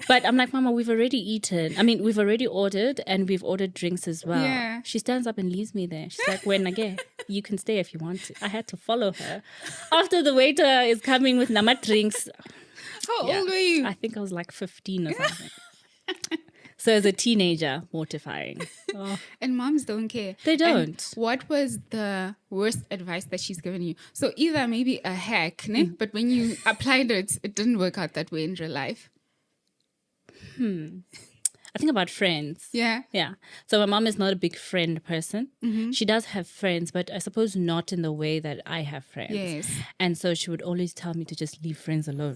But I'm like, Mama, we've already eaten. I mean, we've already ordered and we've ordered drinks as well. Yeah. She stands up and leaves me there. She's like, when again, you can stay if you want to. I had to follow her. After the waiter is coming with nama drinks. How old were you? I think I was like 15 or something. So as a teenager, mortifying. Oh. And moms don't care. They don't. And what was the worst advice that she's given you? So either maybe a hack, ne? But when you applied it, it didn't work out that way in real life. I think about friends. Yeah. Yeah. So my mom is not a big friend person. Mm-hmm. She does have friends, but I suppose not in the way that I have friends. Yes. And so she would always tell me to just leave friends alone.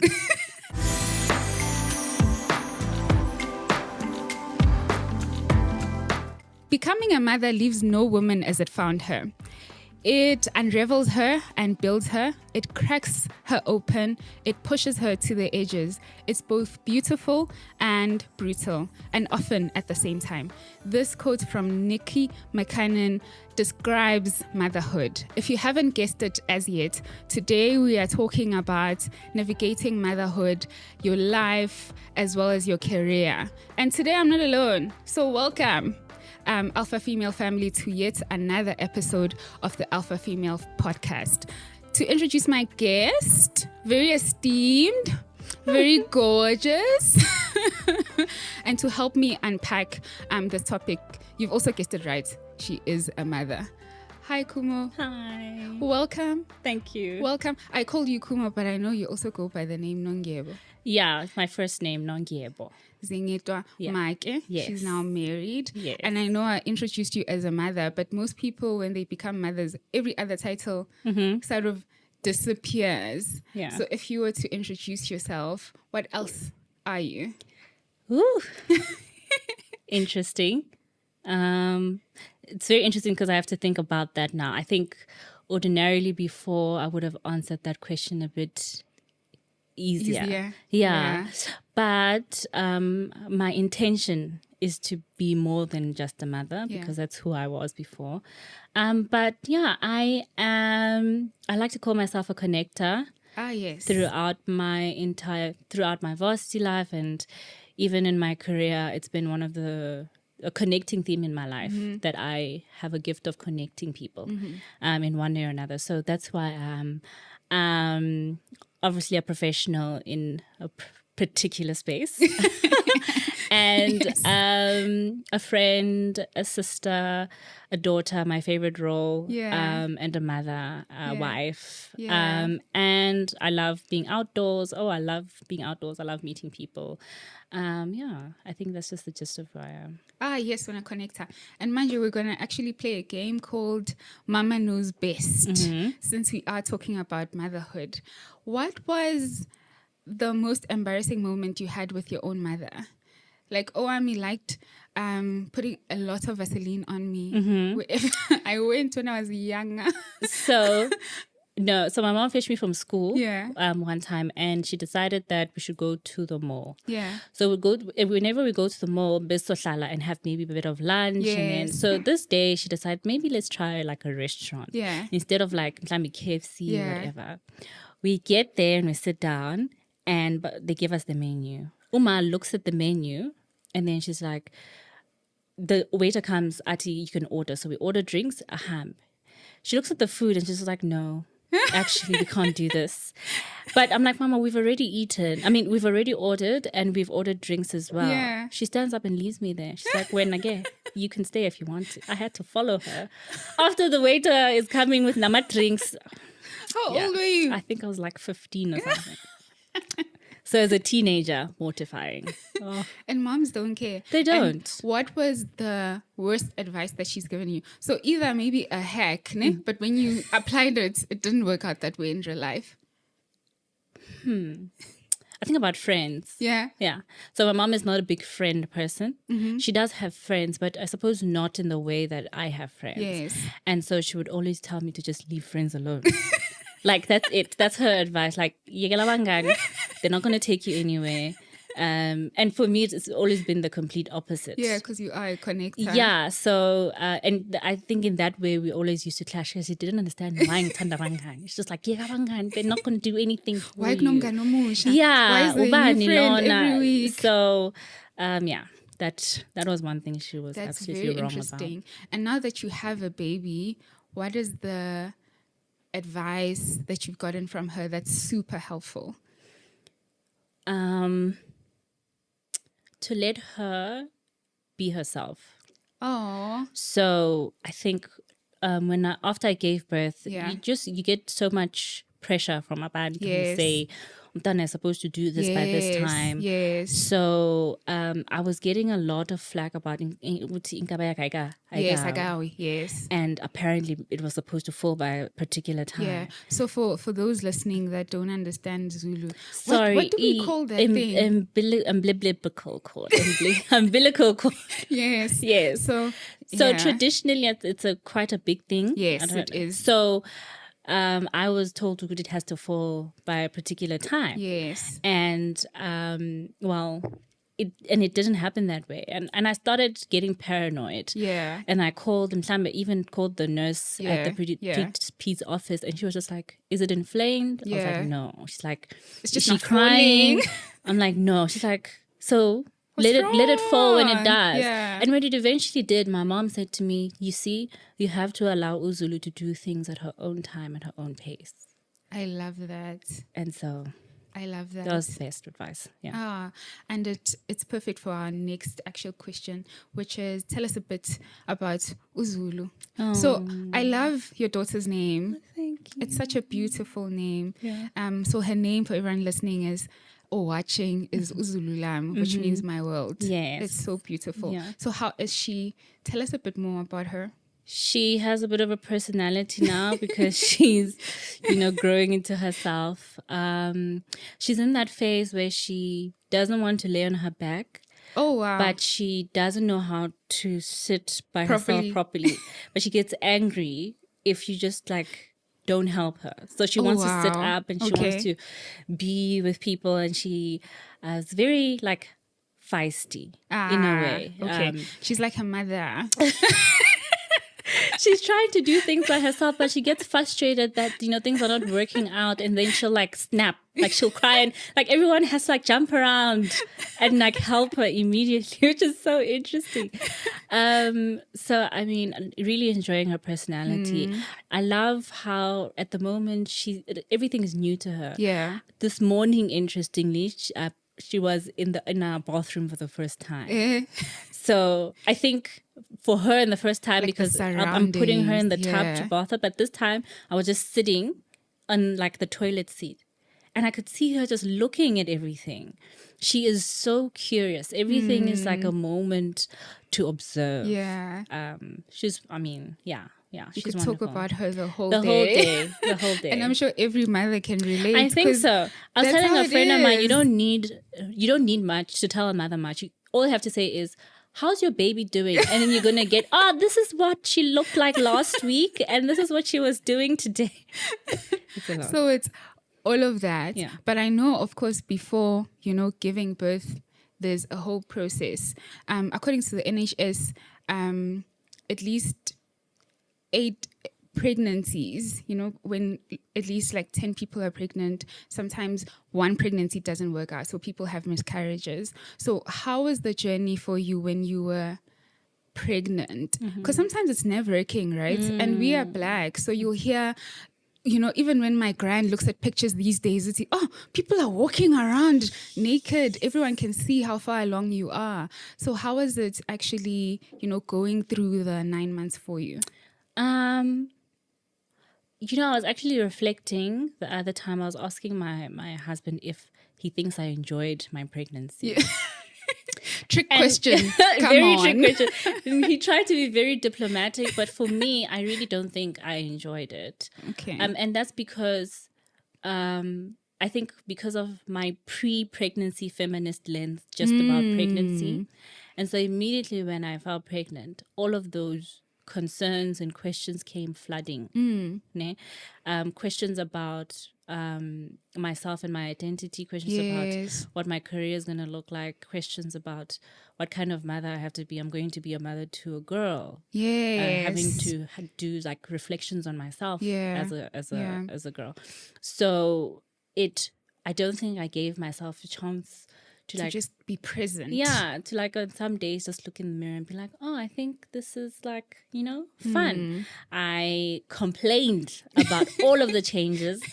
Becoming a mother leaves no woman as it found her. It unravels her and builds her. It cracks her open. It pushes her to the edges. It's both beautiful and brutal, and often at the same time. This quote from Nikki McCannon describes motherhood. If you haven't guessed it as yet, today we are talking about navigating motherhood, your life, as well as your career. And today I'm not alone, so welcome. Alpha Female family to yet another episode of the Alpha Female podcast. To introduce my guest, very esteemed, very gorgeous, and to help me unpack this topic, you've also guessed it right, she is a mother. Hi, Kumo. Hi. Welcome. Thank you. Welcome. I called you Kumo, but I know you also go by the name Nondyebo Yeah, my first name, Nondyebo. Zingitwa-Maake. Yes. She's now married. Yes. And I know I introduced you as a mother, but most people, when they become mothers, every other title sort of disappears. Yeah. So if you were to introduce yourself, what else are you? Ooh. Interesting. It's very interesting because I have to think about that now. I think ordinarily before I would have answered that question a bit easier. Yeah. But my intention is to be more than just a mother because that's who I was before. But yeah, I like to call myself a connector. Ah, yes. Throughout my varsity life and even in my career, it's been one of a connecting theme in my life that I have a gift of connecting people in one way or another. So that's why I'm obviously a professional in a particular space. And a friend, a sister, a daughter, my favorite role, and a mother, a wife. Yeah. And I love being outdoors. I love being outdoors. I love meeting people. I think that's just the gist of who I am. Ah, yes, when a connector. And mind you, we're going to actually play a game called Mama Knows Best, since we are talking about motherhood. What was the most embarrassing moment you had with your own mother? Like, Oami liked putting a lot of Vaseline on me wherever I went when I was younger. So my mom fetched me from school one time, and she decided that we should go to the mall. Yeah. So whenever we go to the mall, and have maybe a bit of lunch. Yes. And then, so this day she decided maybe let's try like a restaurant. Yeah. Instead of like KFC or whatever. We get there and we sit down, but they give us the menu. Uma looks at the menu and then she's like, the waiter comes, Ati, you can order. So we order drinks, a ham. She looks at the food and she's like, no, actually, we can't do this. But I'm like, Mama, we've already eaten. I mean, we've already ordered and we've ordered drinks as well. Yeah. She stands up and leaves me there. She's like, when again, you can stay if you want to. I had to follow her. After the waiter is coming with nama drinks. How old were you? I think I was like 15 or something. So as a teenager, mortifying. Oh. And moms don't care. They don't. And what was the worst advice that she's given you? So either maybe a hack, ne? But when you applied it, it didn't work out that way in real life. I think about friends. Yeah. Yeah. So my mom is not a big friend person. She does have friends, but I suppose not in the way that I have friends. Yes. And so she would always tell me to just leave friends alone. Like, that's it. That's her advice. Like, they're not going to take you anywhere. And for me, it's always been the complete opposite. Yeah, because you are a connector. Yeah, so and I think in that way we always used to clash because he didn't understand why ngithanda kangaka. It's just like, yeah, bangani, they're not going to do anything for Why you. Yeah. Why is the new ubani friend lona? every week? So yeah, that was one thing she was That's absolutely very wrong interesting. about. And now that you have a baby, what is the advice that you've gotten from her that's super helpful? To let her be herself. Oh, So I think after I gave birth, Yeah. you get so much pressure from abantu who Yes. say, "Umntwana is supposed to do this by this time." Yes. So I was getting a lot of flack about ukuthi inkaba yakho Yes, ayikawi. Agawi. Yes. And apparently it was supposed to fall by a particular time. Yeah. So for those listening that don't understand Zulu, Sorry, what do we call that thing? Umbilical cord. Umbilical cord. Yes. Yes. So yeah. Traditionally, it's quite a big thing. Yes, it is. So I was told that it has to fall by a particular time. Yes. And it didn't happen that way. And I started getting paranoid. Yeah. And I called Mhlambe, even called the nurse at the peds office, and she was just like, "Is it inflamed?" I was Yeah. like, "No." She's like, It's "Is just she not crying?" falling. I'm like, "No." She's like, "So What's let it fall when it wrong? does." Yeah. And when it eventually did, my mom said to me, "You see, you have to allow Uzulu to do things at her own time, at her own pace." I love that. And so I love that. that was the best advice. Yeah. And it's perfect for our next actual question, which is tell us a bit about Uzulu. So I love your daughter's name. Thank you. It's such a beautiful name. Yeah. So her name for everyone listening is or watching is Uzululam, which means my world. Yes. It's so beautiful. Yeah. So how is she? Tell us a bit more about her. She has a bit of a personality now because she's, growing into herself. She's in that phase where she doesn't want to lay on her back. Oh, wow. But she doesn't know how to sit by herself properly. But she gets angry if you just don't help her. So she wants to sit up and she wants to be with people, and she is very feisty in a way. Okay. She's like her mother. She's trying to do things by herself, but she gets frustrated that, things are not working out, and then she'll snap, she'll cry, and everyone has to jump around and help her immediately, which is so interesting. So I mean, really enjoying her personality. I love how at the moment everything is new to her. Yeah. This morning, interestingly, she was in our bathroom for the first time. So I think for her in the first time, because I'm putting her in the tub to bath her, but this time I was just sitting on the toilet seat, and I could see her just looking at everything. She is so curious. Everything is a moment to observe. Yeah. Yeah, you she's could wonderful. talk about her the whole day. The whole day. And I'm sure every mother can relate. I think so. I was telling a friend of mine, you don't need much to tell a mother much. All you have to say is, "How's your baby doing?" And then you're going to get, this is what she looked like last week, and this is what she was doing today. So it's all of that. Yeah. But I know, of course, before, giving birth, there's a whole process. According to the NHS, at least 8 pregnancies, when at least 10 people are pregnant, sometimes one pregnancy doesn't work out. So people have miscarriages. So how was the journey for you when you were pregnant? Because sometimes it's nerve-wracking, right? And we are Black. So you'll hear, even when my gran looks at pictures these days, it's people are walking around naked. Everyone can see how far along you are. So how was it actually, going through the 9 months for you? I was actually reflecting the other time. I was asking my husband if he thinks I enjoyed my pregnancy. Yeah. Trick question. Very trick question. He tried to be very diplomatic, but for me, I really don't think I enjoyed it. Okay. And that's because I think because of my pre-pregnancy feminist lens just about pregnancy. And so immediately when I felt pregnant, all of those concerns and questions came flooding. Questions about myself and my identity, questions Yes. about what my career is going to look like, questions about what kind of mother I have to be. I'm going to be a mother to a girl. Yes. Having to do like reflections on myself Yeah. as a girl. So I don't think I gave myself a chance to like just be present. Yeah, to like on some days just look in the mirror and be like, oh, I think this is like, fun. I complained about all of the changes.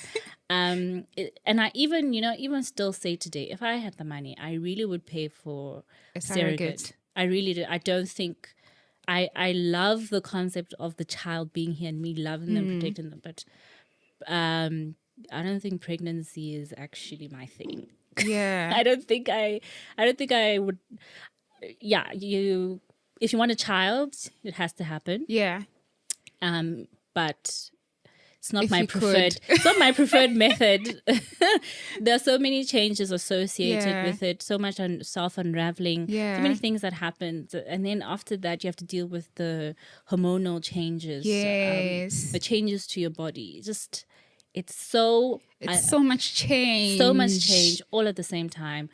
And I even still say today, if I had the money, I really would pay for a surrogate. I really do. I don't think I love the concept of the child being here and me loving them, protecting them, but I don't think pregnancy is actually my thing. Yeah. I don't think I would. Yeah, if you want a child, it has to happen. Yeah. But it's not my preferred. It's not my preferred method. There are so many changes associated with it. So much self-unraveling. Yeah. So many things that happen, and then after that, you have to deal with the hormonal changes. Yes. The changes to your body. Just it's so much change. So much change all at the same time.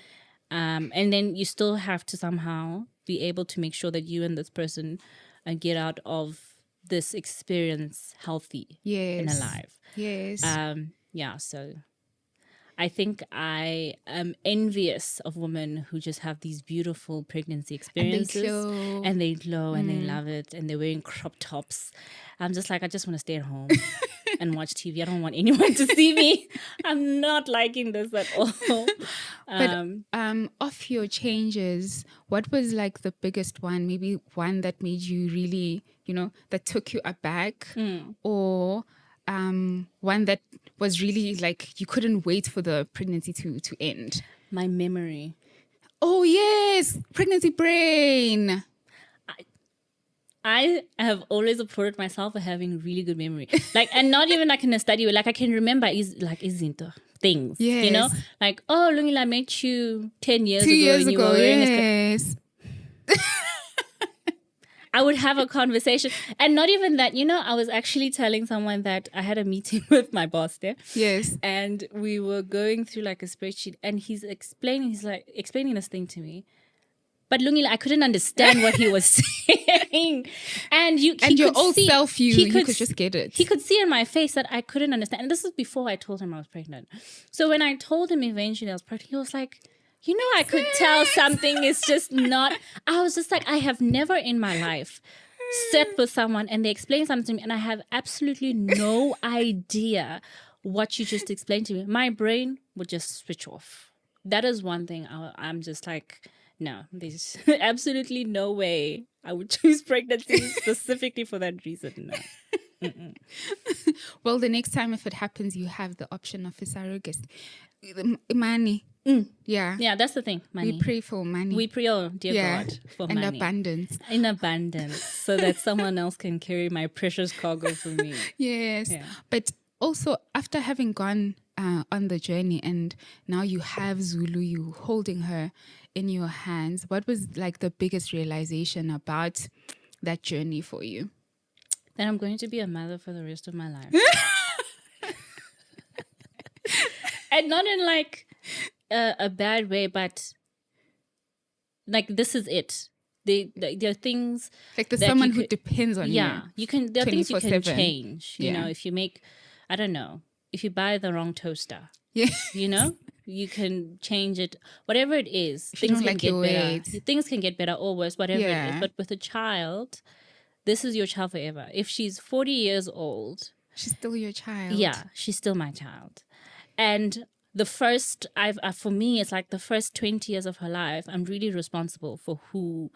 And then you still have to somehow be able to make sure that you and this person get out of this experience healthy and alive. Yes. So I think I am envious of women who just have these beautiful pregnancy experiences and they glow and they love it and they're wearing crop tops. I'm just like, I just want to stay at home and watch TV. I don't want anyone to see me. I'm not liking this at all. But of your changes, what was like the biggest one? Maybe one that made you really, that took you aback, or one that was really like you couldn't wait for the pregnancy to end? My memory. Oh yes, pregnancy brain. I have always applauded myself for having really good memory. Like, and not even like in a study where like I can remember things. Yes. Like, oh, Lungile, I met you 10 years ago. 2 years and you ago, were wearing yes. I would have a conversation. And not even that, I was actually telling someone that I had a meeting with my boss there. Yes. And we were going through like a spreadsheet and he's explaining this thing to me. But Lungile, I couldn't understand what he was saying. And your old self, you could just get it. He could see in my face that I couldn't understand. And this is before I told him I was pregnant. So when I told him eventually I was pregnant, he was like, I could tell something is just not. I was just like, I have never in my life sat with someone and they explain something to me and I have absolutely no idea what you just explained to me. My brain would just switch off. That is one thing I'm just like, no, there's absolutely no way I would choose pregnancy specifically for that reason. No. Well, the next time if it happens, you have the option of a surrogate. Money. Yeah, that's the thing. Money. We pray for money. We pray, oh dear God, for and money. In abundance, so that someone else can carry my precious cargo for me. Yes, but also after having gone on the journey and now you have Zulu, you holding her in your hands, what was like the biggest realization about that journey for you? That I'm going to be a mother for the rest of my life. And not in like a bad way, but like this is it. There are things like there's someone who depends on you. Yeah, there are things you can change. You know, if you make, I don't know, if you buy the wrong toaster, you can change it. Whatever it is, things can get better. Things can get better or worse, whatever it is. But with a child, this is your child forever. If she's 40 years old, she's still your child. Yeah, she's still my child. And the first, for me, it's like the first 20 years of her life, I'm really responsible for who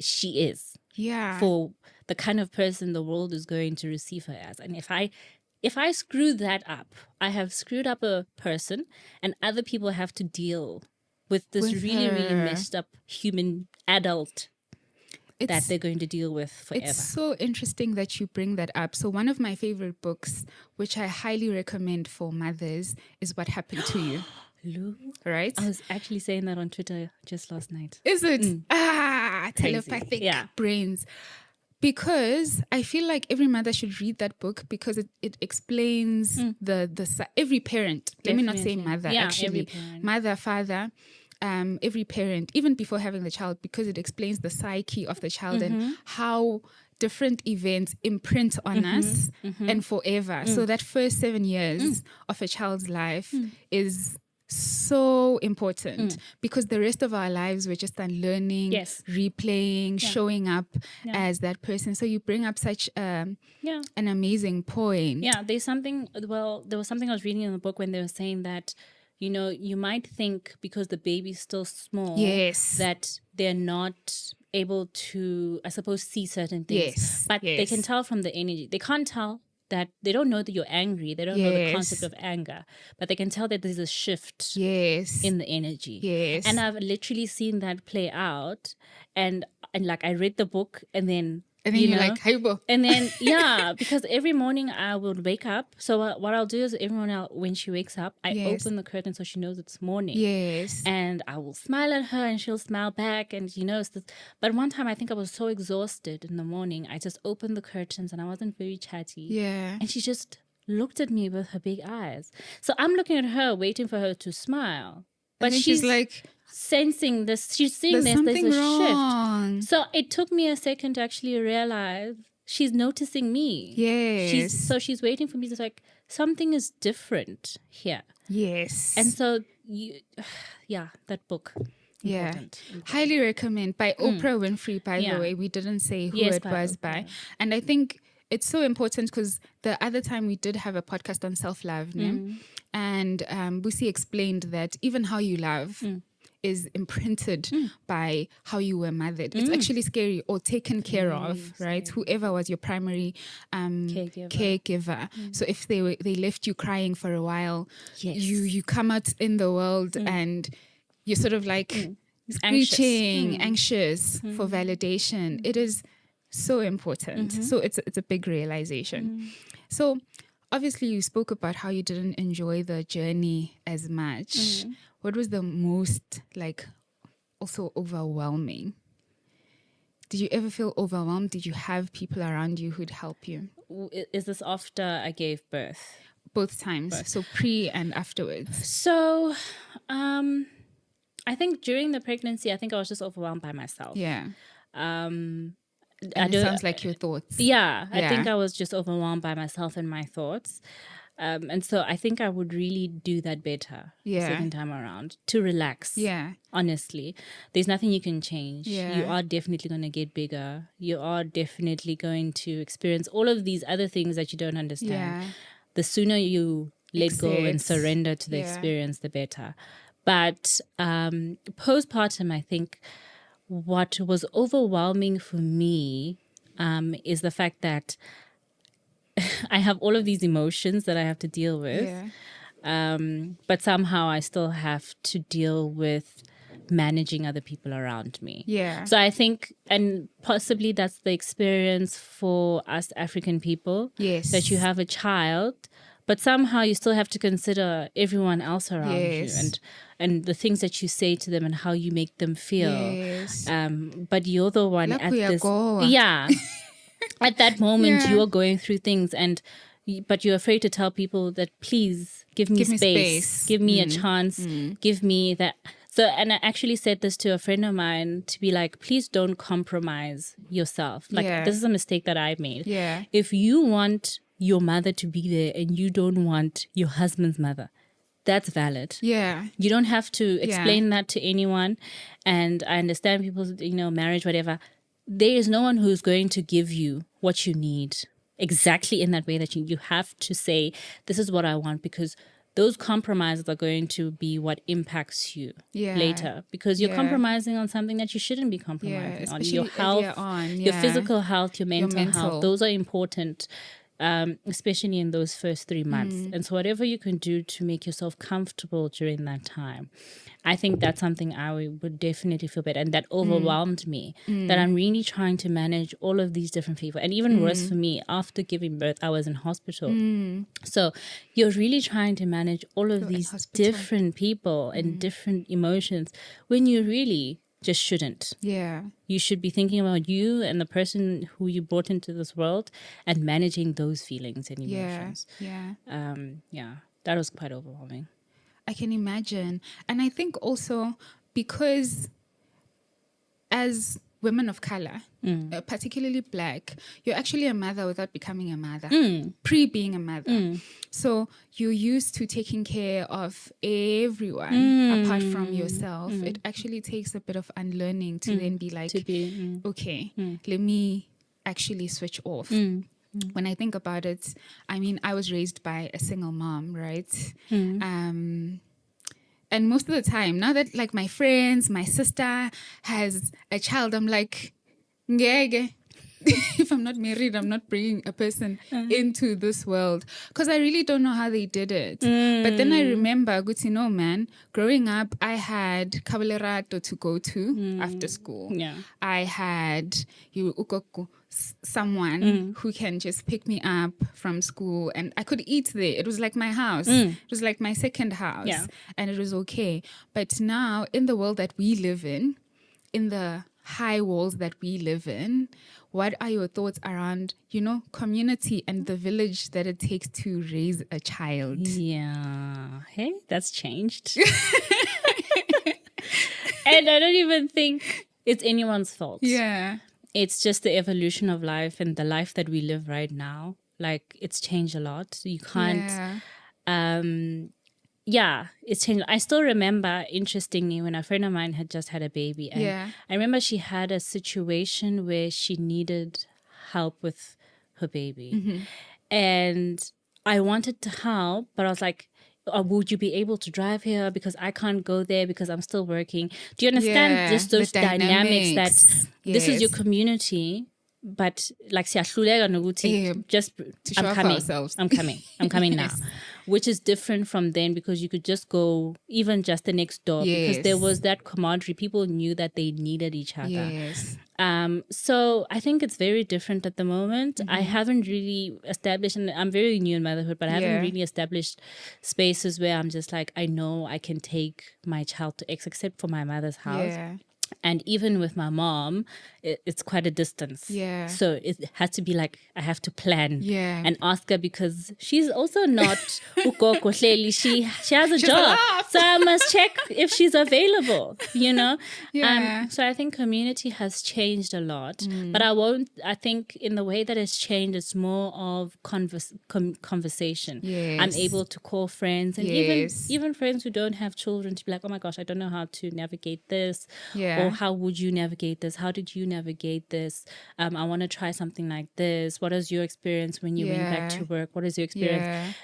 she is. Yeah. For the kind of person the world is going to receive her as. And if I screw that up, I have screwed up a person and other people have to deal with this really messed up human adult that they're going to deal with forever. It's so interesting that you bring that up. So one of my favorite books, which I highly recommend for mothers, is What Happened to You. Lou? Right? I was actually saying that on Twitter just last night. Is it? Telepathic brains. Because I feel like every mother should read that book because it explains every parent. Let me not say mother, actually. Mother, father, every parent, even before having the child, because it explains the psyche of the child and how different events imprint on us and forever. So that first 7 years of a child's life is so important because the rest of our lives we're just unlearning, replaying, showing up as that person. So you bring up such an amazing point. Yeah, there was something I was reading in the book when they were saying that, you know, you might think because the baby's still small that they're not able to, I suppose, see certain things. But they can tell from the energy. They can't tell that, they don't know that you're angry. They don't know the concept of anger. But they can tell that there's a shift in the energy. And I've literally seen that play out. And like I read the book and then you're like, Haibo. And then, because every morning I would wake up. So what I'll do is every morning when she wakes up, I open the curtain so she knows it's morning. And I will smile at her and she'll smile back. And, you know, but one time I think I was so exhausted in the morning. I just opened the curtains and I wasn't very chatty. And she just looked at me with her big eyes. So I'm looking at her, waiting for her to smile. But she's like sensing this, she's seeing there's a wrong. shift. So it took me a second to actually realize she's noticing me. She's waiting for me to like, something is different here. And so that book. Important. Highly recommend, by Oprah Winfrey, by the way. We didn't say who it was by. And I think it's so important because the other time we did have a podcast on self-love, and Busi explained that even how you love is imprinted by how you were mothered. It's actually scary, or taken care of, right? Whoever was your primary caregiver. So if they left you crying for a while, you come out in the world and you're sort of like screeching, anxious for validation. It is so important. So it's a big realization. So obviously you spoke about how you didn't enjoy the journey as much. What was the most like also overwhelming? Did you ever feel overwhelmed? Did you have people around you who'd help you? Is this after I gave birth? Both times. So pre and afterwards. So I think during the pregnancy, I think I was just overwhelmed by myself. It sounds like your thoughts. I think I was just overwhelmed by myself and my thoughts. And so I think I would really do that better second time around, to relax. Honestly, there's nothing you can change. You are definitely going to get bigger. You are definitely going to experience all of these other things that you don't understand. The sooner you let go and surrender to the experience, the better. But postpartum, I think what was overwhelming for me is the fact that I have all of these emotions that I have to deal with, but somehow I still have to deal with managing other people around me. So I think, and possibly that's the experience for us African people, that you have a child, but somehow you still have to consider everyone else around you and the things that you say to them and how you make them feel. But you're the one at this... At that moment, you are going through things, but you're afraid to tell people that, please give me space. Give me a chance, give me that. So, and I actually said this to a friend of mine, to be like, please don't compromise yourself. Like, this is a mistake that I made. If you want your mother to be there and you don't want your husband's mother, that's valid. You don't have to explain that to anyone. And I understand people's, marriage, whatever. There is no one who's going to give you what you need exactly in that way that you have to say, this is what I want, because those compromises are going to be what impacts you later, because you're compromising on something that you shouldn't be compromising on. Your health, your physical health, your mental health, those are important, especially in those first 3 months. And so whatever you can do to make yourself comfortable during that time, I think that's something I would definitely feel better. And that overwhelmed me, that I'm really trying to manage all of these different people. And even worse for me, after giving birth, I was in hospital. So you're really trying to manage all of these different people and different emotions when you really just shouldn't. Yeah. You should be thinking about you and the person who you brought into this world and managing those feelings and emotions. Yeah. Yeah, that was quite overwhelming. I can imagine. And I think also because as women of color, particularly Black, you're actually a mother without becoming a mother, pre-being a mother. So you're used to taking care of everyone apart from yourself. It actually takes a bit of unlearning to then be like, okay, let me actually switch off. When I think about it, I mean, I was raised by a single mom, right? And most of the time, now that like my friends, my sister has a child, I'm like, ngeke. If I'm not married, I'm not bringing a person into this world. Because I really don't know how they did it. But then I remember, good to know, man, growing up, I had Kabalerato to go to after school. Yeah. I had someone who can just pick me up from school, and I could eat there. It was like my house. It was like my second house. Yeah. And it was okay. But now, in the world that we live in the high walls that we live in, what are your thoughts around, community and the village that it takes to raise a child? Yeah. Hey, that's changed. And I don't even think it's anyone's fault. Yeah. It's just the evolution of life and the life that we live right now. Like, it's changed a lot. You can't... Yeah, it's changed. I still remember, interestingly, when a friend of mine had just had a baby. And I remember she had a situation where she needed help with her baby. And I wanted to help, but I was like, would you be able to drive here? Because I can't go there because I'm still working. Do you understand just those dynamics that this is your community? But like, just I'm coming now, which is different from then, because you could just go even just the next door, because there was that camaraderie. People knew that they needed each other. So I think it's very different at the moment. I haven't really established, and I'm very new in motherhood, but I haven't really established spaces where I'm just like, I know I can take my child to X, except for my mother's house. And even with my mom, it's quite a distance. So it has to be like, I have to plan and ask her, because she's also not ukoko hleli. She has a job. So I must check if she's available, So I think community has changed a lot. But I think in the way that it's changed, it's more of conversation. I'm able to call friends, and even friends who don't have children, to be like, oh my gosh, I don't know how to navigate this. Or how would you navigate this? How did you navigate this? I want to try something like this. What is your experience when you went back to work? What is your experience?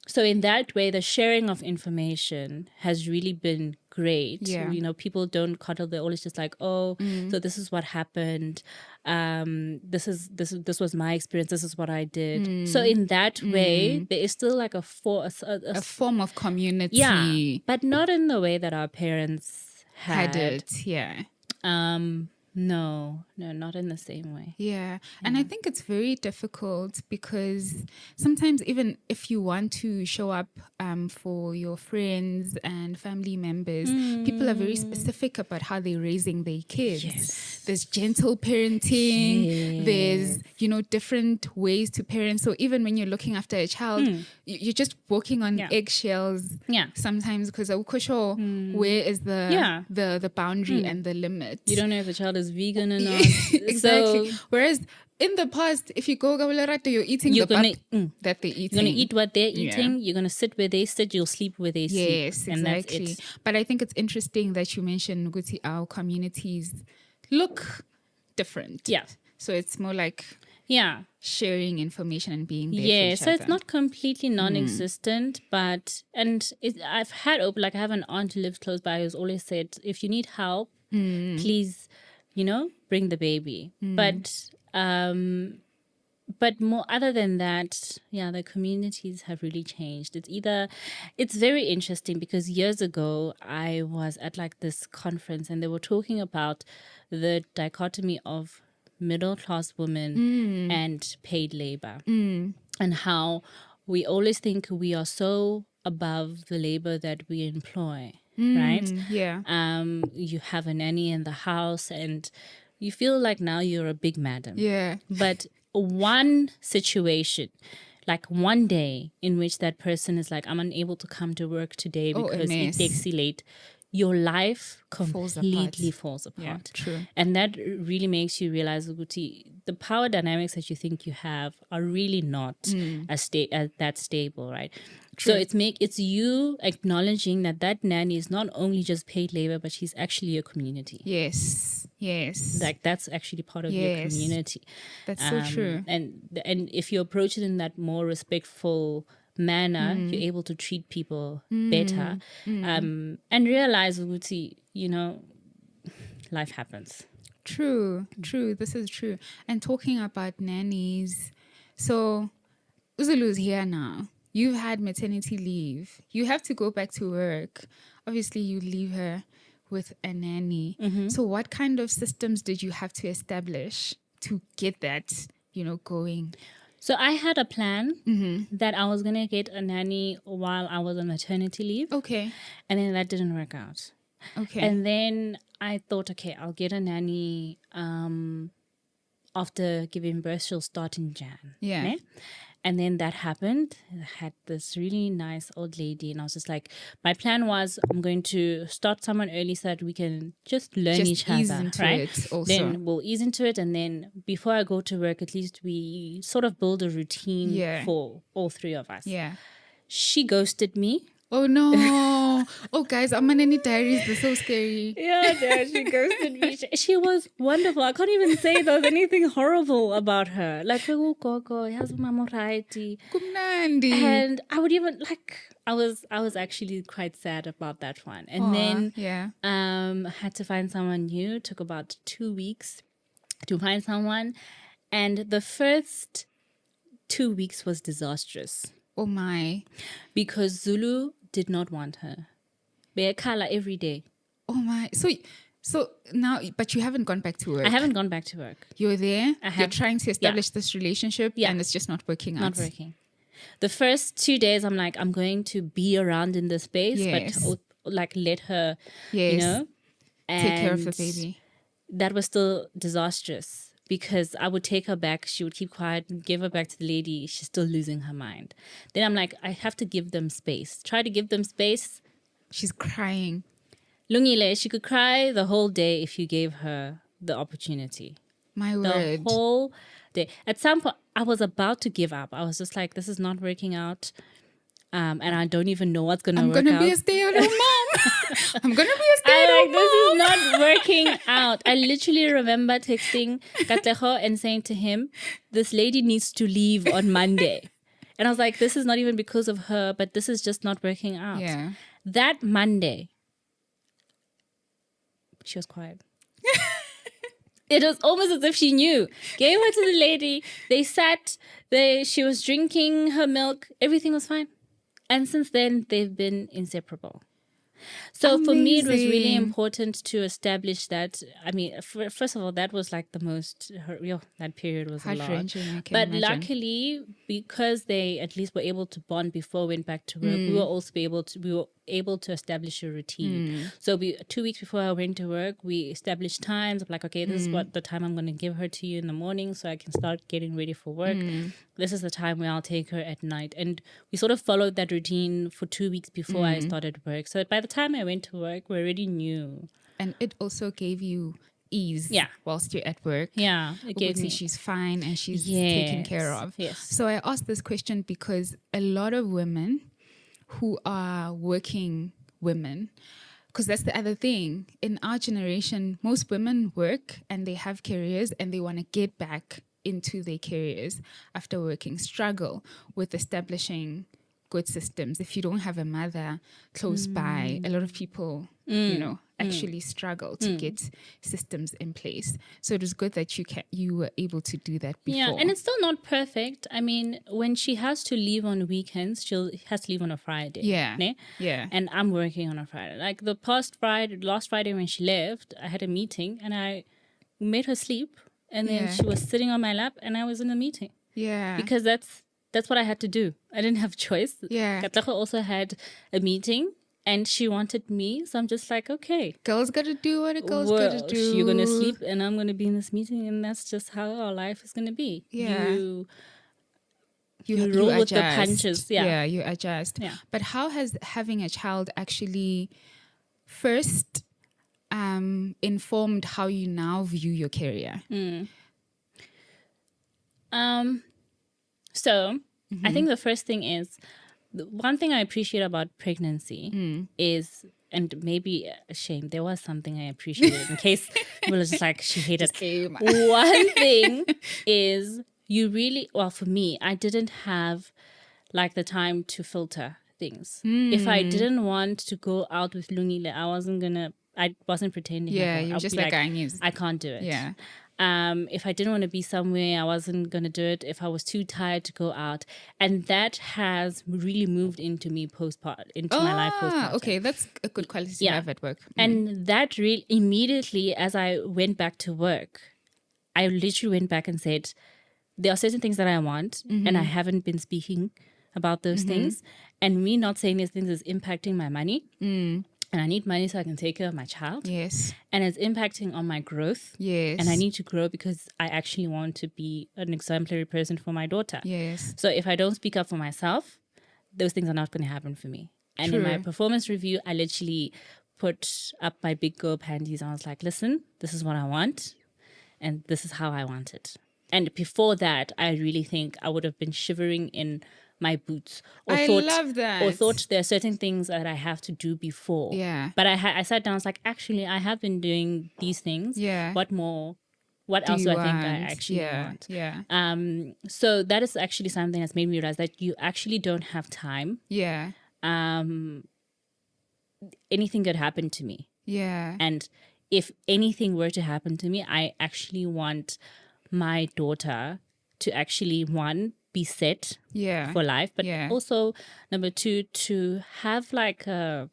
So in that way, the sharing of information has really been great. People don't coddle. They're always just like, so this is what happened. This was my experience. This is what I did. So in that way, there is still like a form of community. Yeah, but not in the way that our parents had it. No, not in the same way. And I think it's very difficult, because sometimes even if you want to show up for your friends and family members, people are very specific about how they're raising their kids. There's gentle parenting, there's different ways to parent. So even when you're looking after a child, you're just walking on eggshells sometimes, because I'm not sure where is the boundary and the limit. You don't know if the child is vegan or not. Exactly. Whereas in the past, if you go Gawalarata, you're eating that they're eating. You're going to eat what they're eating. You're going to sit where they sit. You'll sleep where they sleep. Yes, exactly. And that's it. But I think it's interesting that you mentioned, Nguti, our communities look different. So it's more like sharing information and being there for each so other. it's not completely non-existent, but I've had I have an aunt who lives close by who's always said, if you need help, please, bring the baby. But more other than that, the communities have really changed. It's very interesting, because years ago I was at like this conference and they were talking about the dichotomy of middle-class women and paid labor, and how we always think we are so above the labor that we employ. right? Yeah. You have a nanny in the house and you feel like now you're a big madam. Yeah. But one situation, like one day in which that person is like, I'm unable to come to work today Oh, a because it mess. takes late, your life Falls completely apart. falls apart. Yeah, true. And that really makes you realize, Uguti, the power dynamics that you think you have are really not as that stable, right? True. So it's you acknowledging that nanny is not only just paid labor, but she's actually a community. Yes. Yes. Like that's actually part of your Yes. community. That's so true. And if you approach it in that more respectful manner, you're able to treat people better, and realize, Uguti, life happens. True. This is true. And talking about nannies, so Uzulu's here now. You've had maternity leave. You have to go back to work. Obviously, you leave her with a nanny. So what kind of systems did you have to establish to get that, going? So I had a plan that I was going to get a nanny while I was on maternity leave. Okay. And then that didn't work out. Okay. And then I thought, okay, I'll get a nanny after giving birth. She'll start in Jan. Yeah. Né? And then that happened. I had this really nice old lady, and I was just like, my plan was I'm going to start someone early so that we can just learn each ease other, into right? it also. Then we'll ease into it, and then before I go to work, at least we sort of build a routine for all three of us. Yeah. She ghosted me. Oh no! Oh guys, I'm on any diaries. They're so scary. Yeah, she ghosted me. She was wonderful. I can't even say there was anything horrible about her. Like, oh, Gogo, has mama righty. Kumnandi. And I would even I was actually quite sad about that one. And then had to find someone new. Took about 2 weeks to find someone, and the first 2 weeks was disastrous. Oh my! Because Zulu did not want her. Beekhala every day. Oh my! So now, but you haven't gone back to work. I haven't gone back to work. You're there. You're trying to establish this relationship, and it's just not working out. Not working. The first 2 days, I'm like, I'm going to be around in the space, but let her, and take care of the baby. That was still disastrous. Because I would take her back, she would keep quiet, and give her back to the lady. She's still losing her mind. Then I'm like, I have to give them space. Try to give them space. She's crying. Lungile, she could cry the whole day if you gave her the opportunity. My word. The whole day. At some point, I was about to give up. I was just like, this is not working out. And I don't even know what's going to work out. I'm going to be a stay-at-home mom. I'm going to be a stay-at-home mom. This is not working out. I literally remember texting Katleho and saying to him, this lady needs to leave on Monday. And I was like, this is not even because of her, but this is just not working out. Yeah. That Monday, she was quiet. It was almost as if she knew. Gave her to the lady. They sat. She was drinking her milk. Everything was fine. And since then, they've been inseparable. So Amazing. For me, it was really important to establish that. I mean, first of all, that was like the most, that period was a lot. But luckily, because they at least were able to bond before we went back to work, we were able to establish a routine. So 2 weeks before I went to work, we established times of like, okay, this is what the time I'm going to give her to you in the morning so I can start getting ready for work. This is the time where I'll take her at night. And we sort of followed that routine for 2 weeks before I started work. So by the time I went to work, we already knew. And it also gave you ease whilst you're at work. Yeah, it gave me. She's fine and she's taken care of. Yes. So I asked this question because a lot of women who are working women, because that's the other thing. In our generation, most women work and they have careers and they want to get back into their careers after working, struggle with establishing good systems. If you don't have a mother close by, a lot of people, actually struggle to get systems in place. So it was good that you were able to do that before. Yeah, and it's still not perfect. I mean, when she has to leave on weekends, she has to leave on a Friday. Yeah. Ne? Yeah. And I'm working on a Friday. Like last Friday when she left, I had a meeting and I made her sleep. And then she was sitting on my lap and I was in a meeting. Yeah. Because that's what I had to do. I didn't have a choice. Yeah. Katlaho also had a meeting And she wanted me. So I'm just like, okay. Girls gotta do what a girl's gotta do. You're going to sleep and I'm going to be in this meeting. And that's just how our life is going to be. Yeah. You roll with the punches. Yeah, you adjust. Yeah. But how has having a child actually first informed how you now view your career? So I think the first thing is, the one thing I appreciate about pregnancy is, and maybe a shame, there was something I appreciated in case people are just like, she hated. One thing is you really, well, for me, I didn't have like the time to filter things. If I didn't want to go out with Lungile, I wasn't pretending. Yeah, you were just like, I can't do it. Yeah. If I didn't want to be somewhere, I wasn't going to do it. If I was too tired to go out. And that has really moved into me my life postpartum. Okay, that's a good quality to have at work. And that really, immediately as I went back to work, I literally went back and said, there are certain things that I want and I haven't been speaking about those things. And me not saying these things is impacting my money. And I need money so I can take care of my child. Yes. And it's impacting on my growth. Yes. And I need to grow because I actually want to be an exemplary person for my daughter. Yes. So if I don't speak up for myself, those things are not going to happen for me. And in my performance review, I literally put up my big girl panties. I was like, listen, this is what I want. And this is how I want it. And before that, I really think I would have been shivering in my boots. Love that. Or thought there are certain things that I have to do before. Yeah. But I sat down, I was like, actually, I have been doing these things. Yeah. What more? What else do I think I actually want? Yeah. So that is actually something that's made me realize that you actually don't have time. Yeah. Anything could happen to me. Yeah. And if anything were to happen to me, I actually want my daughter to actually, one, be set for life, but also number two, to have like a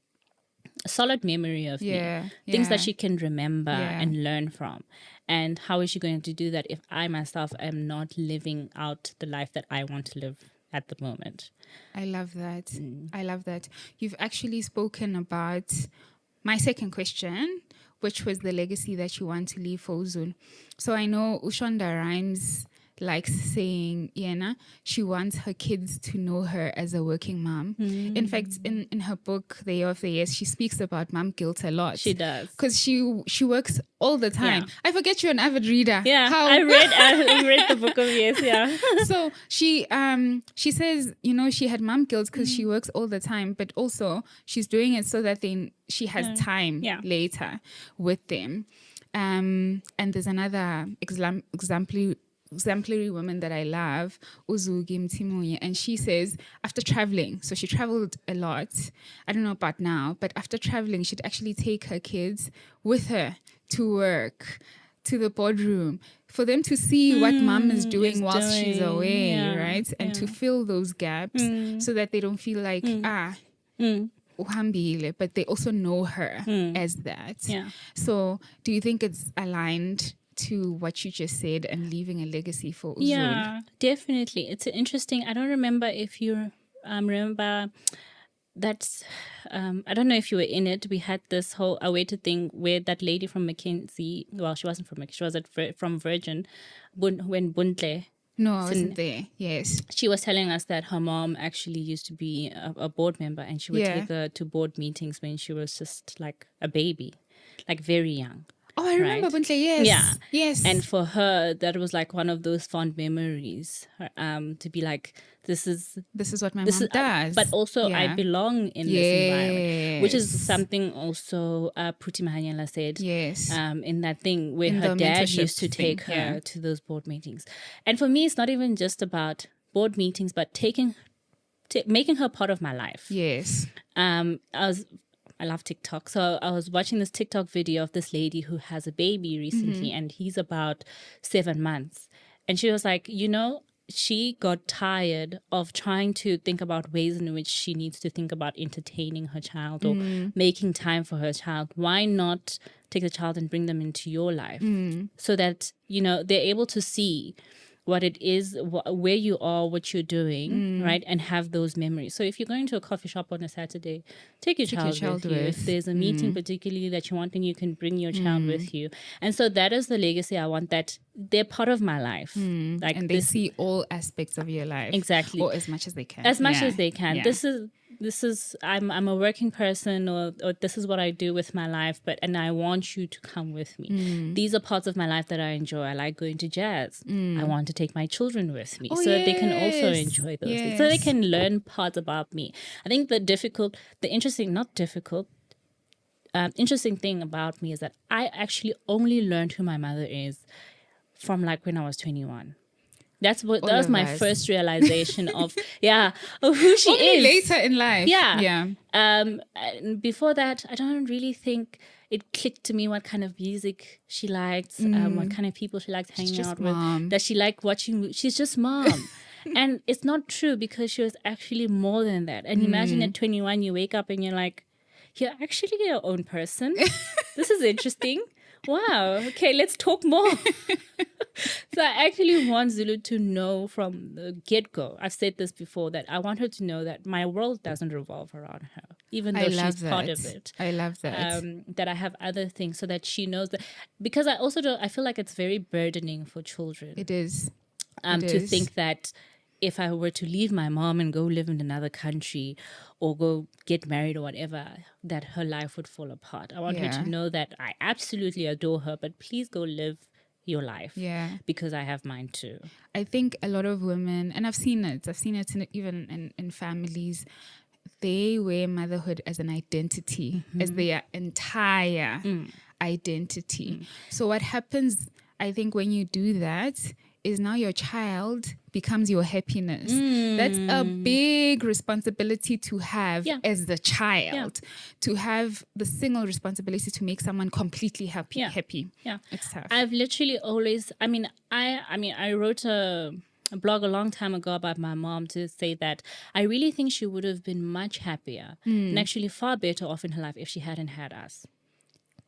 solid memory of me, things that she can remember and learn from. And how is she going to do that if I myself am not living out the life that I want to live at the moment? I love that. I love that. You've actually spoken about my second question, which was the legacy that you want to leave for Uzulu. So I know Ushonda Rhimes likes saying, she wants her kids to know her as a working mom. In fact, in her book, The Year of the Yes, she speaks about mom guilt a lot. She does. Because she works all the time. Yeah. I forget you're an avid reader. Yeah, I read the book of Yes, So she says, she had mom guilt because she works all the time, but also she's doing it so that she has time later with them. And there's another exemplary woman that I love, Uzugi Mtimuye, and she says after traveling, so she traveled a lot, I don't know about now, but after traveling she'd actually take her kids with her to work, to the boardroom, for them to see what mom is doing whilst she's away, right? And to fill those gaps so that they don't feel like uhambile, but they also know her as that. So do you think it's aligned to what you just said and leaving a legacy for Uzulu? Yeah, definitely. It's interesting. I don't remember if you remember that. I don't know if you were in it. We had this whole awaited thing where that lady from Mackenzie, well, she wasn't from Mackenzie, she was from Virgin, when Buntle. No, I wasn't there. Yes. She was telling us that her mom actually used to be a board member and she would take her to board meetings when she was just like a baby, like very young. Oh, I remember Buntle, yes. Yeah. Yes. And for her, that was like one of those fond memories, to be like, this is what my mom does. But also I belong in this environment, which is something also Puti Mahanyala said in that thing where her dad used to take her to those board meetings. And for me, it's not even just about board meetings, but making her part of my life. Yes. I love TikTok. So I was watching this TikTok video of this lady who has a baby recently and he's about 7 months. And she was like, she got tired of trying to think about ways in which she needs to think about entertaining her child or making time for her child. Why not take the child and bring them into your life so that, they're able to see what it is, where you are, what you're doing, right? And have those memories. So if you're going to a coffee shop on a Saturday, take your child with you. If there's a meeting particularly that you want, then you can bring your child with you. And so that is the legacy I want, that they're part of my life. Like, and they see all aspects of your life. Exactly. Or as much as they can. As much as they can. Yeah. This is I'm a working person, or this is what I do with my life, and I want you to come with me. These are parts of my life that I enjoy. I like going to jazz. I want to take my children with me so that they can also enjoy those things, so they can learn parts about me. I think interesting thing about me is that I actually only learned who my mother is from like when I was 21. That was my first realization of who she is. Later in life. Yeah. And before that, I don't really think it clicked to me what kind of music she liked, what kind of people she liked hanging out with. That she liked watching. She's just mom. And it's not true, because she was actually more than that. And imagine at 21, you wake up and you're like, you're actually your own person. This is interesting. Wow. Okay, let's talk more. So I actually want Zulu to know from the get-go. I've said this before, that I want her to know that my world doesn't revolve around her, even though she's part of it. I love that. That I have other things, so that she knows that. Because I feel like it's very burdening for children. It is. To think that if I were to leave my mom and go live in another country or go get married or whatever, that her life would fall apart. I want her to know that I absolutely adore her, but please go live your life. Yeah. Because I have mine too. I think a lot of women, and I've seen it even in families, they wear motherhood as an identity, as their entire identity. So what happens, I think, when you do that, is now your child becomes your happiness. That's a big responsibility to have as the child, to have the single responsibility to make someone completely happy. Yeah. It's tough. I've literally always, I wrote a blog a long time ago about my mom to say that I really think she would have been much happier and actually far better off in her life if she hadn't had us.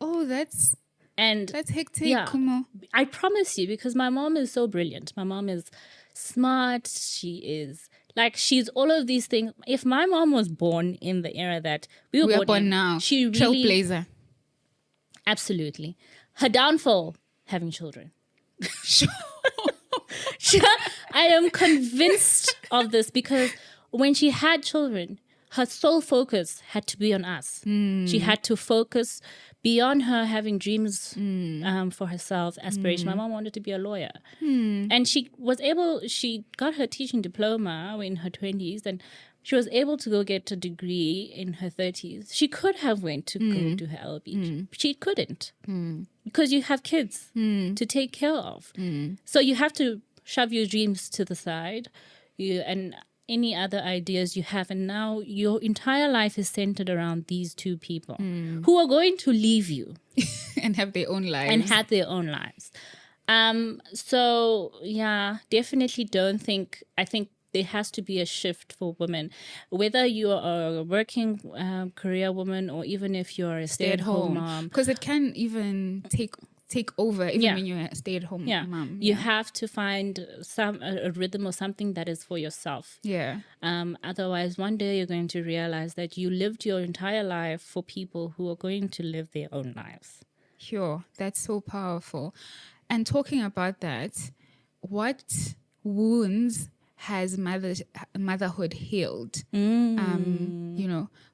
Oh, that's hectic. Yeah, I promise you, because my mom is so brilliant. My mom is smart. she's all of these things. If my mom was born in the era that we were born in, now, she really, trailblazer. Absolutely. Her downfall, having children. Sure. I am convinced of this, because when she had children, her sole focus had to be on us. She had to focus beyond her having dreams for herself, aspiration. My mom wanted to be a lawyer. And she got her teaching diploma in her 20s, and she was able to go get a degree in her 30s. She could have went to go do her LLB. She couldn't, because you have kids to take care of. So you have to shove your dreams to the side. And any other ideas you have, and now your entire life is centered around these two people who are going to leave you and have their own lives. So yeah, definitely I think there has to be a shift for women, whether you are a working career woman or even if you're a stay-at-home mom, because it can even take over even when you're a stay-at-home mom. You have to find a rhythm or something that is for yourself. Otherwise, one day you're going to realize that you lived your entire life for people who are going to live their own lives. Sure, that's so powerful. And talking about that, what wounds has motherhood healed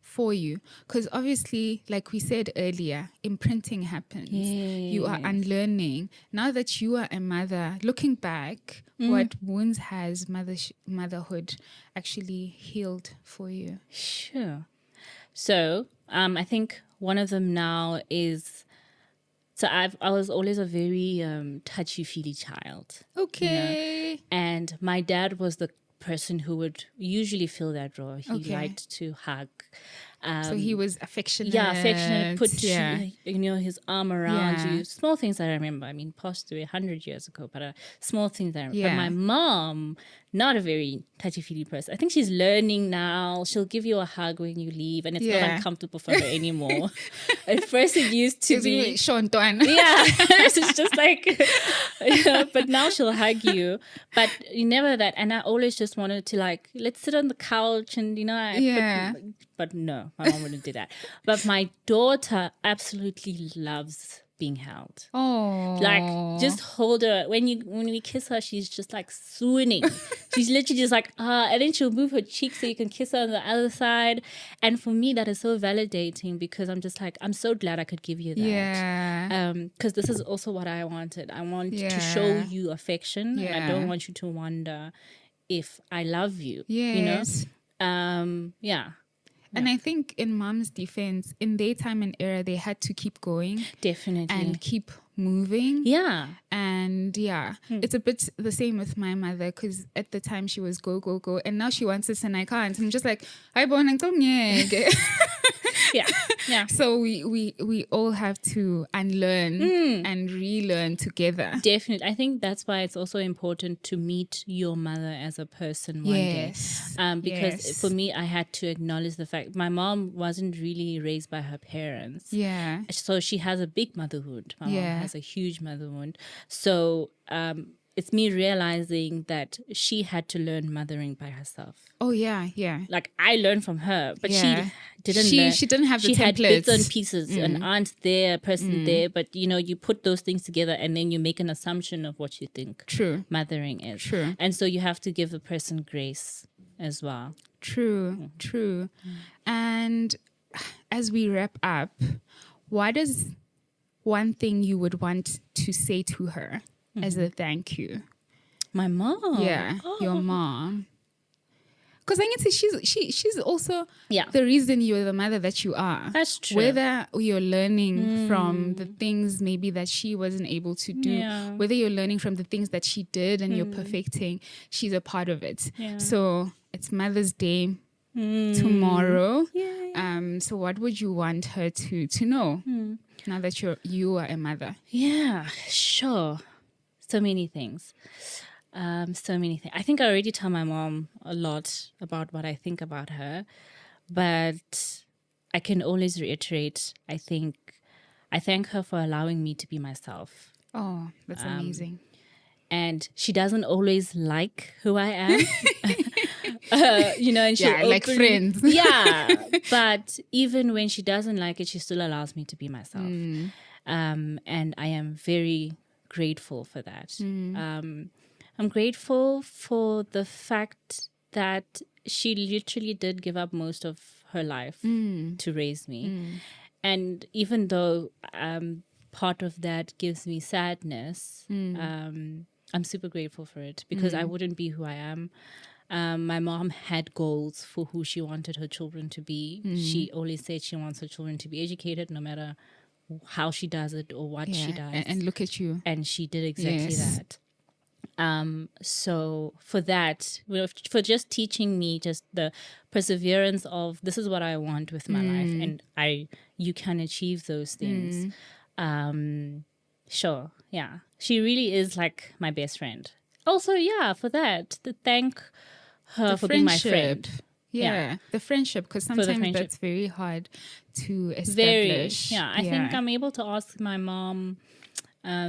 for you? Because obviously, like we said earlier, imprinting happens. You are unlearning. Now that you are a mother, looking back, what wounds has motherhood actually healed for you? Sure. So I think one of them now is, so I was always a very touchy-feely child. Okay. And my dad was the person who would usually fill that role. He liked to hug. So he was affectionate. Yeah, affectionate, put his arm around Yeah. you. Small things I remember. I mean, passed away 100 years ago, but small things I remember. Yeah. But my mom, not a very touchy-feely person. I think she's learning now. She'll give you a hug when you leave, and it's not uncomfortable for her anymore. At first, it used to be Sean Tuan. yeah, it's just like, but now she'll hug you. But you never that. And I always just wanted to like, let's sit on the couch and, but no, my mom wouldn't do that. But my daughter absolutely loves being held. Oh, Like, just hold her. When we kiss her, she's just like swooning. She's literally just like, and then she'll move her cheek so you can kiss her on the other side. And for me, that is so validating because I'm just like, I'm so glad I could give you that. Yeah. Because this is also what I wanted. I want to show you affection. Yeah. And I don't want you to wonder if I love you. Yes. Yeah. And I think in mom's defense, in their time and era, they had to keep going. Definitely. And keep moving. Yeah. And it's a bit the same with my mother because at the time she was go, go, go. And now she wants this and I can't. I'm just like, I born and yeah. So we all have to unlearn and relearn together. Definitely. I think that's why it's also important to meet your mother as a person one day. Because for me, I had to acknowledge the fact my mom wasn't really raised by her parents. Yeah. So she has a big motherhood. My mom has a huge motherhood. So it's me realizing that she had to learn mothering by herself. Oh, yeah. Like, I learned from her, but she didn't learn. She didn't have the templates. She had bits and pieces, an aunt there, a person there, but, you put those things together and then you make an assumption of what you think mothering is. True. And so you have to give the person grace as well. True. And as we wrap up, what is one thing you would want to say to her as a thank you? My mom. Yeah, your mom. Because I can say she's also the reason you're the mother that you are. That's true. Whether you're learning from the things maybe that she wasn't able to do, whether you're learning from the things that she did and you're perfecting, she's a part of it. Yeah. So it's Mother's Day tomorrow. Yeah. So what would you want her to know now that you are a mother? Yeah, sure. So many things. I think I already tell my mom a lot about what I think about her, but I can always reiterate, I thank her for allowing me to be myself. Oh, that's amazing. And she doesn't always like who I am. And she'll like friends. But even when she doesn't like it, she still allows me to be myself. And I am very grateful for that. I'm grateful for the fact that she literally did give up most of her life to raise me. And even though part of that gives me sadness, I'm super grateful for it because I wouldn't be who I am. My mom had goals for who she wanted her children to be. She always said she wants her children to be educated no matter how she does it or what she does. And look at you. And she did exactly that. So for that, for just teaching me just the perseverance of this is what I want with my life and you can achieve those things. Sure. Yeah. She really is like my best friend. Also, to thank her for being my friend. Yeah, the friendship, because sometimes that's very hard to establish. I think I'm able to ask my mom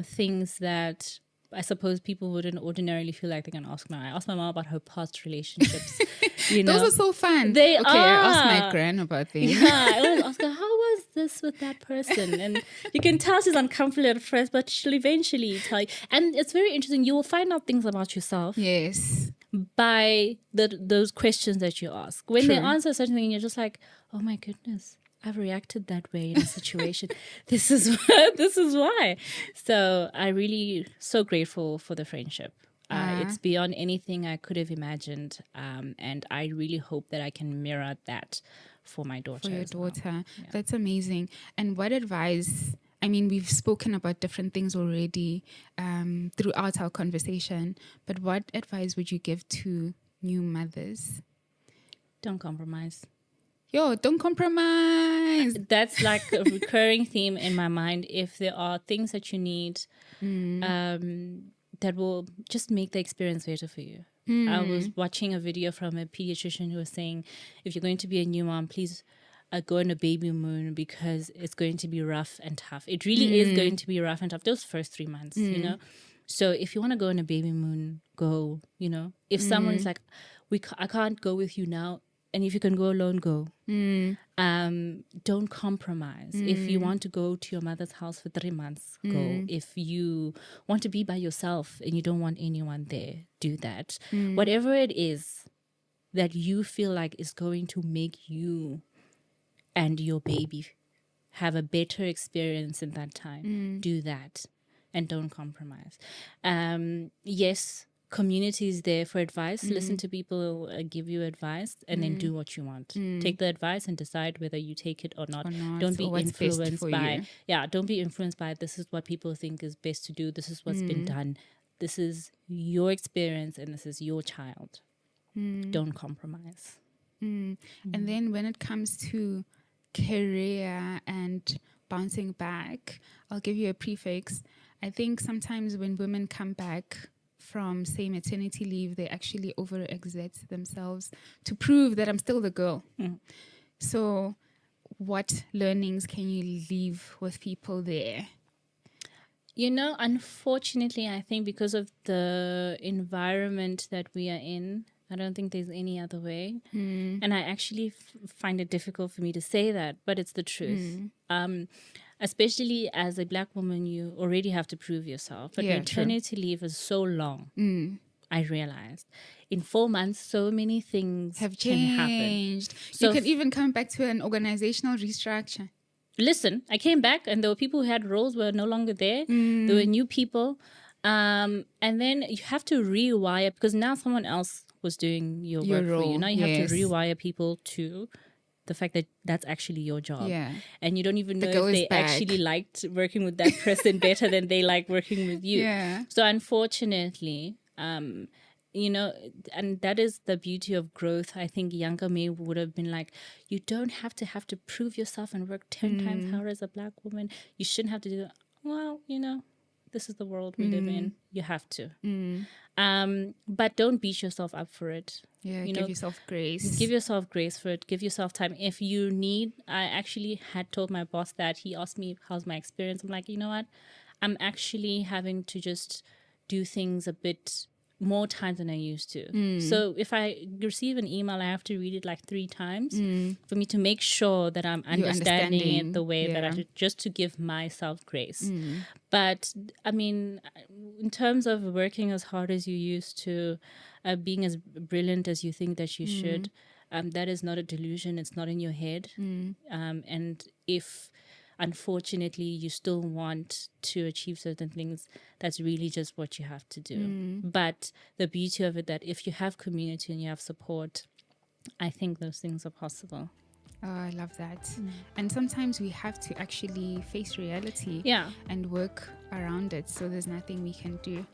things that I suppose people wouldn't ordinarily feel like they can ask my. I asked my mom about her past relationships. Those are so fun. They are. I asked my gran about them. Yeah, I always ask her, how was this with that person? And you can tell she's uncomfortable at first, but she'll eventually tell you. And it's very interesting. You will find out things about yourself. Yes. By those questions that you ask. When they answer certain thing, you're just like, oh my goodness, I've reacted that way in a situation. This is why. So I really so grateful for the friendship. It's beyond anything I could have imagined. And I really hope that I can mirror that for my daughter. For your daughter. Yeah. That's amazing. And what advice, I mean, we've spoken about different things already throughout our conversation, but what advice would you give to new mothers? Don't compromise. don't compromise. That's like a recurring theme in my mind. If there are things that you need that will just make the experience better for you. I was watching a video from a pediatrician who was saying, if you're going to be a new mom, please go on a baby moon, because it's going to be rough and tough. It really is going to be rough and tough those first 3 months, you know. So if you want to go on a baby moon, go, you know. If someone's like, I can't go with you now, and if you can go alone, go. Don't compromise. If you want to go to your mother's house for 3 months, go. If you want to be by yourself and you don't want anyone there, do that. Whatever it is that you feel like is going to make you and your baby have a better experience in that time, do that. And don't compromise. Yes, community is there for advice. Listen to people give you advice, and then do what you want. Take the advice and decide whether you take it or not. Don't be influenced by don't be influenced by this is what people think is best to do. This is what's been done. This is your experience and this is your child. Don't compromise. And then when it comes to career and bouncing back, I'll give you a prefix. I think sometimes when women come back from, say, maternity leave, they actually overexert themselves to prove that I'm still the girl. So what learnings can you leave with people there? You know, unfortunately, I think because of the environment that we are in, I don't think there's any other way. And I actually find it difficult for me to say that, but it's the truth. Especially as a Black woman, you already have to prove yourself. But maternity leave is so long, I realized. In 4 months, so many things have changed. So you can even come back to an organizational restructure. Listen, I came back and there were people who had roles were no longer there. There were new people. And then you have to rewire, because now someone else was doing your work role. for you. Now you have to rewire people to the fact that that's actually your job. And you don't even know if they actually liked working with that person better than they like working with you. So unfortunately, you know, and that is the beauty of growth. I think younger me would have been like, you don't have to prove yourself and work 10 times harder as a Black woman. You shouldn't have to do that. Well, you know, this is the world we live in. You have to. But don't beat yourself up for it. Give yourself grace. Give yourself grace for it. Give yourself time. If you need, I actually had told my boss that. He asked me, how's my experience? I'm like, you know what? I'm actually having to just do things a bit more times than I used to. So if I receive an email, I have to read it like 3 times for me to make sure that I'm understanding it the way that I should, just to give myself grace. But I mean, in terms of working as hard as you used to, being as brilliant as you think that you should, that is not a delusion. It's not in your head. And if unfortunately you still want to achieve certain things, that's really just what you have to do. But the beauty of it, that if you have community and you have support, I think those things are possible. Oh, I love that. And sometimes we have to actually face reality and work around it. So there's nothing we can do.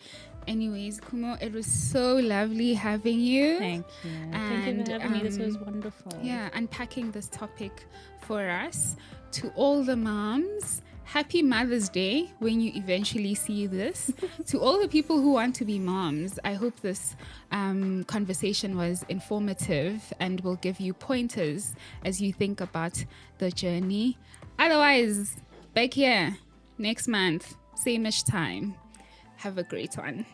Anyways, Kumo, it was so lovely having you. Thank you. Thank you for having me. This was wonderful. Yeah, unpacking this topic for us. To all the moms, happy Mother's Day when you eventually see this. To all the people who want to be moms, I hope this conversation was informative and will give you pointers as you think about the journey. Otherwise, back here next month, same-ish time. Have a great one.